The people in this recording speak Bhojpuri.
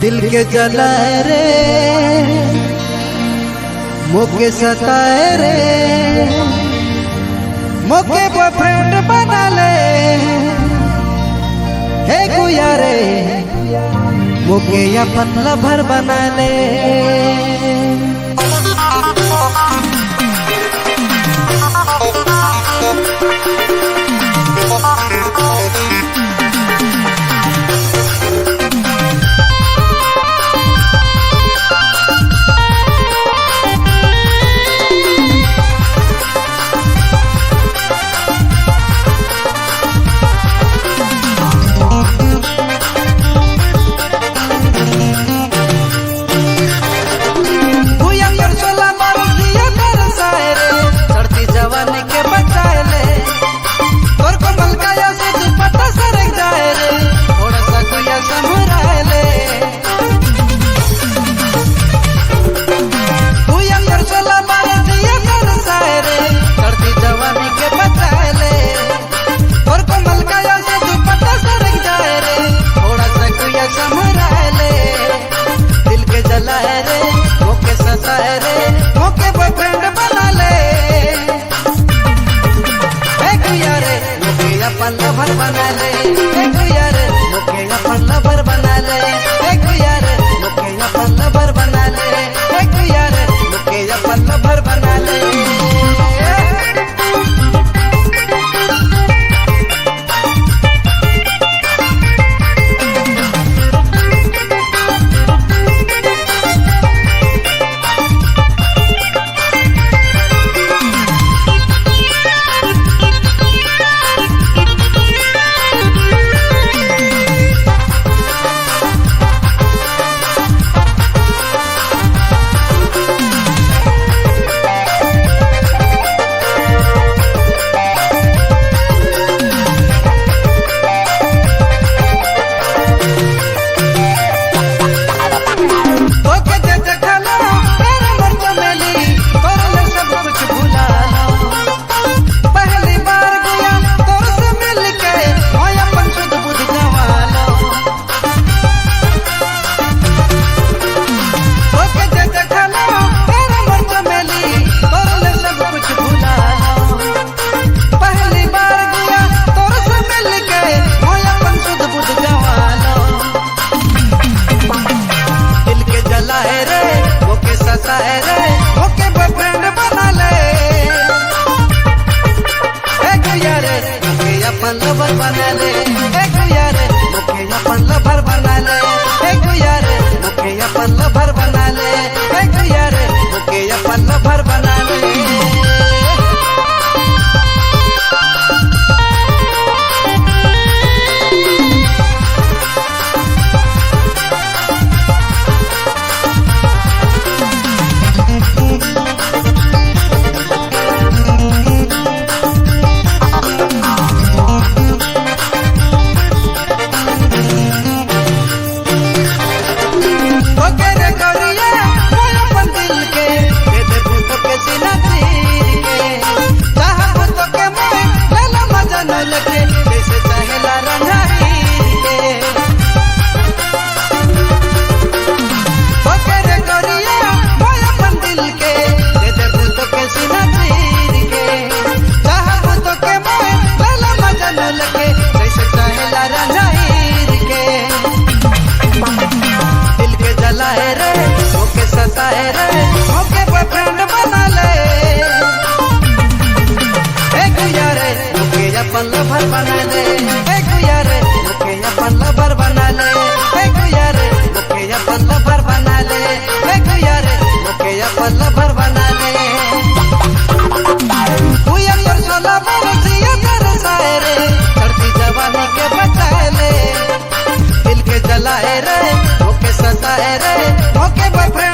दिल के जलाए रे मोके सताए रे मोके बॉयफ्रेंड बना ले हे गुया रे मोके अपन लवर बना ले। लवर बना ले एक यार मोके अपन लवर बना ले एक यार मोके अपन लवर बना ले एक यार मोके अपन लवर बना ले। लवर बना ले एक यार मोके अपन लवर बना ले एक यार मोके अपन लवर बना ले एक यार मोके अपन लवर बना ले। मोके बॉयफ्रेंड बना ले एक यार मोके अपन लवर बना ले एक यार मोके अपन लवर बना ले एक यार मोके अपन लवर बना ले एक यार मोके अपन लवर बना ले। हुआ पर सोला बरसिया तरसाए रे चढ़ती जवानी के बचाए ले दिल के जलाए रे मोके सताए रे मोके बॉयफ्रेंड